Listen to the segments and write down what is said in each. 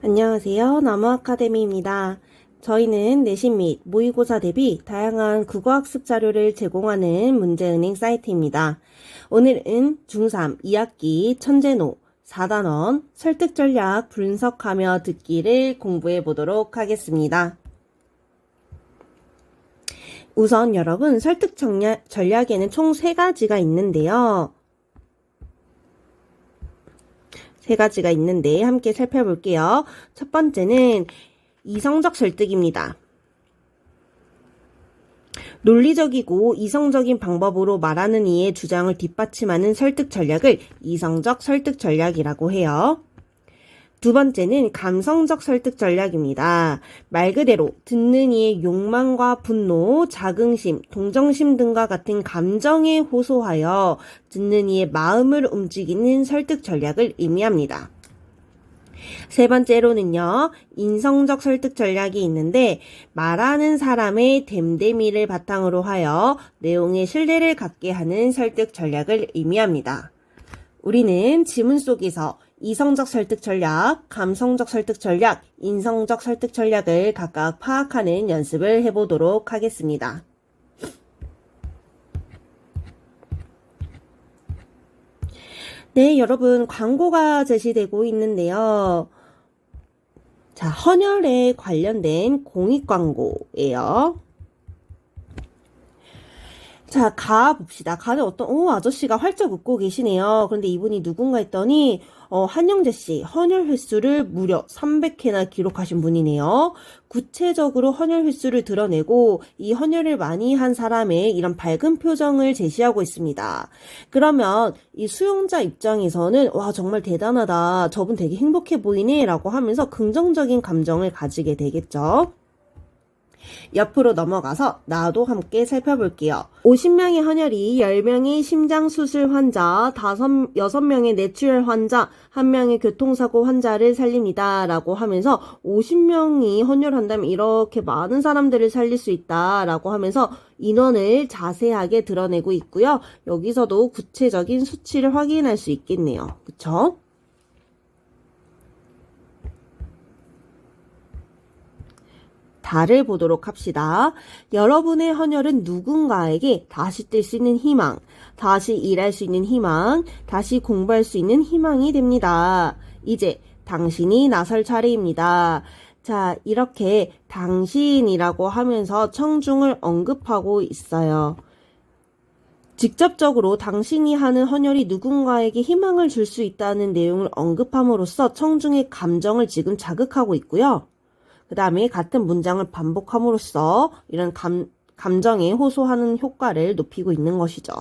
안녕하세요. 나무아카데미입니다. 저희는 내신 및 모의고사 대비 다양한 국어학습 자료를 제공하는 문제은행 사이트입니다. 오늘은 중3 2학기 천재노 4단원 설득전략 분석하며 듣기를 공부해 보도록 하겠습니다. 우선 여러분 설득 전략에는 총 3가지가 있는데요. 함께 살펴볼게요. 첫 번째는 이성적 설득입니다. 논리적이고 이성적인 방법으로 말하는 이의 주장을 뒷받침하는 설득 전략을 이성적 설득 전략이라고 해요. 두 번째는 감성적 설득 전략입니다. 말 그대로 듣는 이의 욕망과 분노, 자긍심, 동정심 등과 같은 감정에 호소하여 듣는 이의 마음을 움직이는 설득 전략을 의미합니다. 세 번째로는요, 인성적 설득 전략이 있는데 말하는 사람의 됨됨이를 바탕으로 하여 내용에 신뢰를 갖게 하는 설득 전략을 의미합니다. 우리는 지문 속에서 이성적 설득 전략, 감성적 설득 전략, 인성적 설득 전략을 각각 파악하는 연습을 해보도록 하겠습니다. 네, 여러분 광고가 제시되고 있는데요. 자, 헌혈에 관련된 공익 광고예요. 자, 가 봅시다. 가는 아저씨가 활짝 웃고 계시네요. 그런데 이분이 누군가 했더니, 한영재 씨, 헌혈 횟수를 무려 300회나 기록하신 분이네요. 구체적으로 헌혈 횟수를 드러내고, 이 헌혈을 많이 한 사람의 이런 밝은 표정을 제시하고 있습니다. 그러면 이 수용자 입장에서는, 와, 정말 대단하다. 저분 되게 행복해 보이네. 라고 하면서 긍정적인 감정을 가지게 되겠죠. 옆으로 넘어가서 나도 함께 살펴볼게요. 50명의 헌혈이 10명의 심장수술 환자, 6명의 뇌출혈 환자, 1명의 교통사고 환자를 살립니다. 라고 하면서 50명이 헌혈한다면 이렇게 많은 사람들을 살릴 수 있다. 라고 하면서 인원을 자세하게 드러내고 있고요. 여기서도 구체적인 수치를 확인할 수 있겠네요. 그쵸? 다를 보도록 합시다. 여러분의 헌혈은 누군가에게 다시 뛸 수 있는 희망, 다시 일할 수 있는 희망, 다시 공부할 수 있는 희망이 됩니다. 이제 당신이 나설 차례입니다. 자, 이렇게 당신이라고 하면서 청중을 언급하고 있어요. 직접적으로 당신이 하는 헌혈이 누군가에게 희망을 줄 수 있다는 내용을 언급함으로써 청중의 감정을 지금 자극하고 있고요. 그 다음에 같은 문장을 반복함으로써 이런 감정에 호소하는 효과를 높이고 있는 것이죠.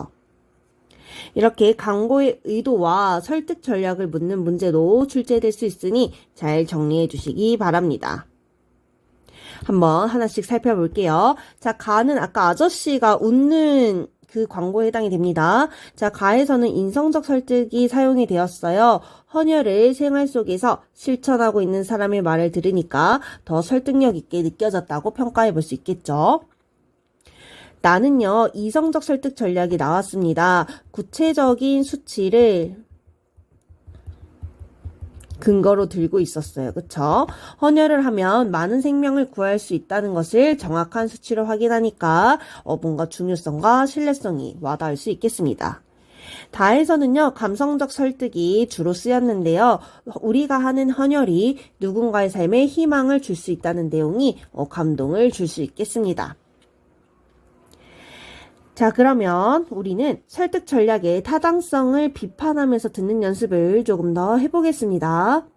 이렇게 광고의 의도와 설득 전략을 묻는 문제도 출제될 수 있으니 잘 정리해 주시기 바랍니다. 한번 하나씩 살펴볼게요. 자, 가는 아까 아저씨가 웃는 그 광고에 해당이 됩니다. 자, 가에서는 인성적 설득이 사용이 되었어요. 헌혈을 생활 속에서 실천하고 있는 사람의 말을 들으니까 더 설득력 있게 느껴졌다고 평가해 볼 수 있겠죠. 나는요, 이성적 설득 전략이 나왔습니다. 구체적인 수치를 근거로 들고 있었어요. 그쵸? 헌혈을 하면 많은 생명을 구할 수 있다는 것을 정확한 수치로 확인하니까 뭔가 중요성과 신뢰성이 와닿을 수 있겠습니다. 다에서는요, 감성적 설득이 주로 쓰였는데요. 우리가 하는 헌혈이 누군가의 삶에 희망을 줄 수 있다는 내용이 감동을 줄 수 있겠습니다. 자, 그러면 우리는 설득 전략의 타당성을 비판하면서 듣는 연습을 조금 더 해보겠습니다.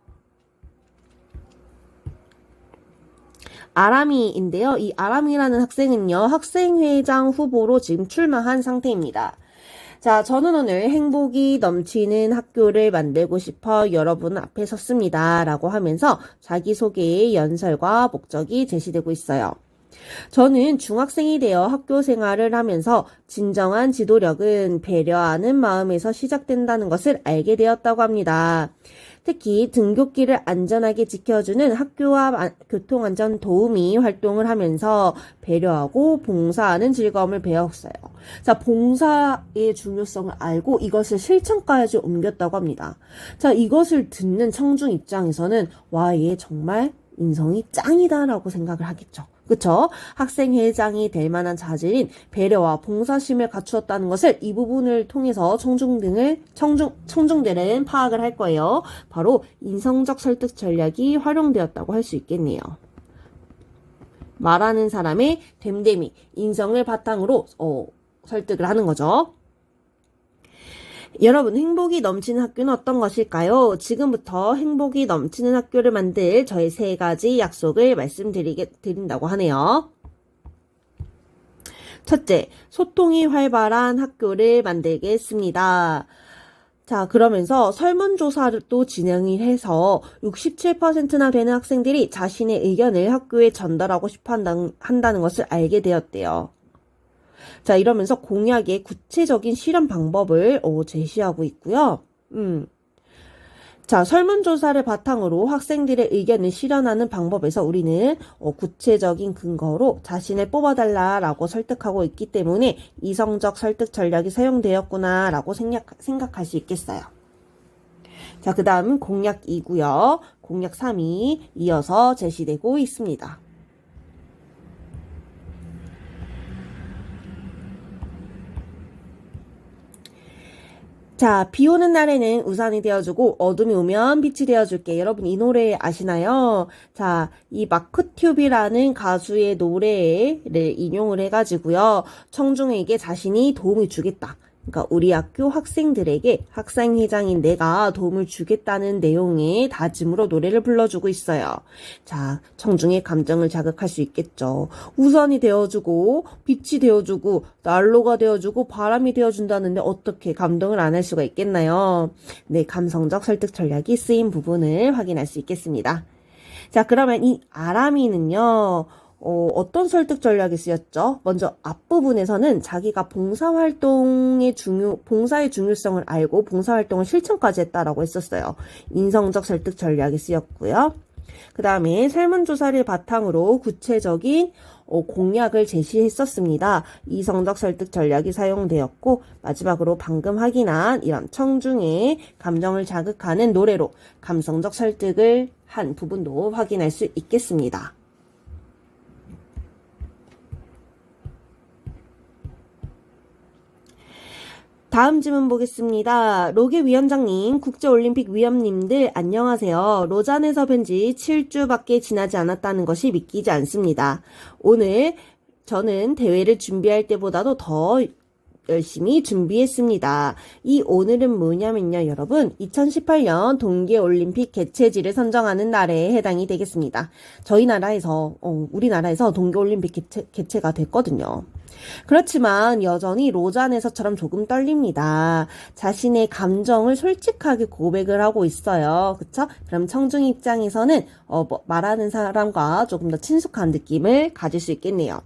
아람이인데요. 이 아람이라는 학생은요, 학생회장 후보로 지금 출마한 상태입니다. 자, 저는 오늘 행복이 넘치는 학교를 만들고 싶어 여러분 앞에 섰습니다. 라고 하면서 자기소개의 연설과 목적이 제시되고 있어요. 저는 중학생이 되어 학교 생활을 하면서 진정한 지도력은 배려하는 마음에서 시작된다는 것을 알게 되었다고 합니다. 특히 등굣길을 안전하게 지켜주는 학교와 교통안전 도우미 활동을 하면서 배려하고 봉사하는 즐거움을 배웠어요. 자, 봉사의 중요성을 알고 이것을 실천까지 옮겼다고 합니다. 자, 이것을 듣는 청중 입장에서는 와, 얘 정말 인성이 짱이다라고 생각을 하겠죠. 그쵸? 학생회장이 될 만한 자질인 배려와 봉사심을 갖추었다는 것을 이 부분을 통해서 청중들은 파악을 할 거예요. 바로 인성적 설득 전략이 활용되었다고 할 수 있겠네요. 말하는 사람의 됨됨이, 인성을 바탕으로 설득을 하는 거죠. 여러분, 행복이 넘치는 학교는 어떤 것일까요? 지금부터 행복이 넘치는 학교를 만들 저의 3가지 약속을 말씀드린다고 하네요. 첫째, 소통이 활발한 학교를 만들겠습니다. 자, 그러면서 설문조사를 또 진행을 해서 67%나 되는 학생들이 자신의 의견을 학교에 전달하고 싶어 한다는 것을 알게 되었대요. 자, 이러면서 공약의 구체적인 실현 방법을 제시하고 있고요. 자, 설문조사를 바탕으로 학생들의 의견을 실현하는 방법에서 우리는 구체적인 근거로 자신을 뽑아달라라고 설득하고 있기 때문에 이성적 설득 전략이 사용되었구나라고 생각할 수 있겠어요. 자, 그 다음은 공약 2고요. 공약 3이 이어서 제시되고 있습니다. 자, 비 오는 날에는 우산이 되어주고 어둠이 오면 빛이 되어줄게. 여러분 이 노래 아시나요? 자, 이 마크 튜비라는 가수의 노래를 인용을 해가지고요. 청중에게 자신이 도움을 주겠다. 그러니까 우리 학교 학생들에게 학생회장인 내가 도움을 주겠다는 내용의 다짐으로 노래를 불러주고 있어요. 자, 청중의 감정을 자극할 수 있겠죠. 우산이 되어주고 빛이 되어주고 난로가 되어주고 바람이 되어준다는데 어떻게 감동을 안 할 수가 있겠나요? 네, 감성적 설득 전략이 쓰인 부분을 확인할 수 있겠습니다. 자, 그러면 이 아람이는요. 어떤 설득 전략이 쓰였죠? 먼저 앞부분에서는 자기가 봉사의 중요성을 알고 봉사활동을 실천까지 했다라고 했었어요. 인성적 설득 전략이 쓰였고요. 그 다음에 설문조사를 바탕으로 구체적인 공약을 제시했었습니다. 이성적 설득 전략이 사용되었고, 마지막으로 방금 확인한 이런 청중의 감정을 자극하는 노래로 감성적 설득을 한 부분도 확인할 수 있겠습니다. 다음 질문 보겠습니다. 로게 위원장님, 국제올림픽 위원님들 안녕하세요. 로잔에서 뵌지 7주밖에 지나지 않았다는 것이 믿기지 않습니다. 오늘 저는 대회를 준비할 때보다도 더 열심히 준비했습니다. 이 오늘은 뭐냐면요, 여러분. 2018년 동계올림픽 개최지를 선정하는 날에 해당이 되겠습니다. 우리나라에서 동계올림픽 개최가 됐거든요. 그렇지만 여전히 로잔에서처럼 조금 떨립니다. 자신의 감정을 솔직하게 고백을 하고 있어요. 그쵸? 그럼 청중 입장에서는 말하는 사람과 조금 더 친숙한 느낌을 가질 수 있겠네요.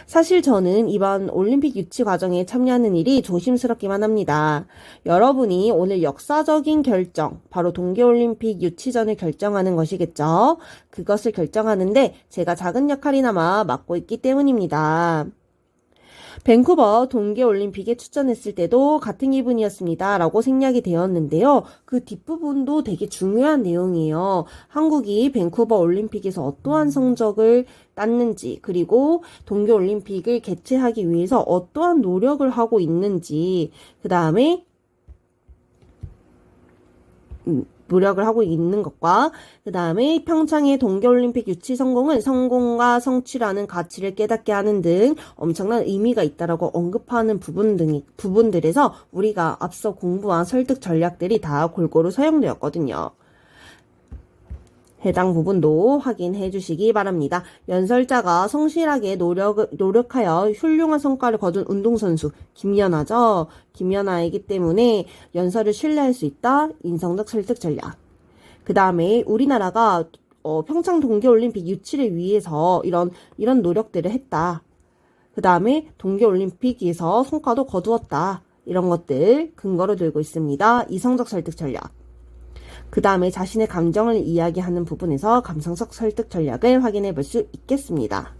사실 저는 이번 올림픽 유치 과정에 참여하는 일이 조심스럽기만 합니다. 여러분이 오늘 역사적인 결정, 바로 동계올림픽 유치전을 결정하는 것이겠죠. 그것을 결정하는데 제가 작은 역할이나마 맡고 있기 때문입니다. 밴쿠버 동계올림픽에 출전했을 때도 같은 기분이었습니다. 라고 생략이 되었는데요. 그 뒷부분도 되게 중요한 내용이에요. 한국이 밴쿠버 올림픽에서 어떠한 성적을 땄는지, 그리고 동계올림픽을 개최하기 위해서 어떠한 노력을 하고 있는지, 그 다음에 노력을 하고 있는 것과 그 다음에 평창의 동계올림픽 유치 성공은 성공과 성취라는 가치를 깨닫게 하는 등 엄청난 의미가 있다라고 언급하는 부분들에서 우리가 앞서 공부한 설득 전략들이 다 골고루 사용되었거든요. 해당 부분도 확인해 주시기 바랍니다. 연설자가 성실하게 노력하여 훌륭한 성과를 거둔 운동선수 김연아죠. 김연아이기 때문에 연설을 신뢰할 수 있다. 인성적 설득 전략. 그 다음에 우리나라가 평창 동계올림픽 유치를 위해서 이런 노력들을 했다. 그 다음에 동계올림픽에서 성과도 거두었다. 이런 것들 근거로 들고 있습니다. 이성적 설득 전략. 그 다음에 자신의 감정을 이야기하는 부분에서 감성적 설득 전략을 확인해 볼 수 있겠습니다.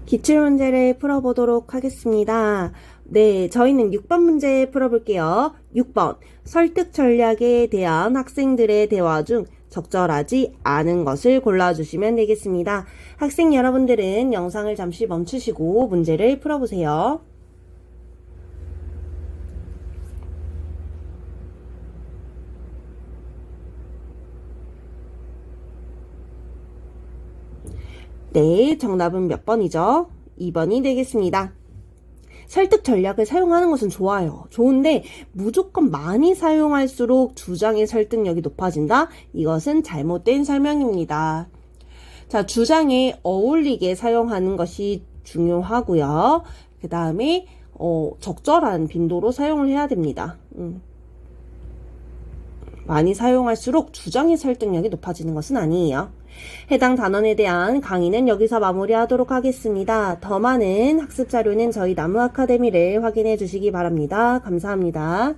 기출문제를 풀어보도록 하겠습니다. 네, 저희는 6번 문제 풀어볼게요. 6번, 설득 전략에 대한 학생들의 대화 중 적절하지 않은 것을 골라주시면 되겠습니다. 학생 여러분들은 영상을 잠시 멈추시고 문제를 풀어보세요. 네, 정답은 몇 번이죠? 2번이 되겠습니다. 설득 전략을 사용하는 것은 좋아요. 좋은데 무조건 많이 사용할수록 주장의 설득력이 높아진다? 이것은 잘못된 설명입니다. 자, 주장에 어울리게 사용하는 것이 중요하고요. 그 다음에 적절한 빈도로 사용을 해야 됩니다. 많이 사용할수록 주장의 설득력이 높아지는 것은 아니에요. 해당 단원에 대한 강의는 여기서 마무리하도록 하겠습니다. 더 많은 학습 자료는 저희 나무 아카데미를 확인해 주시기 바랍니다. 감사합니다.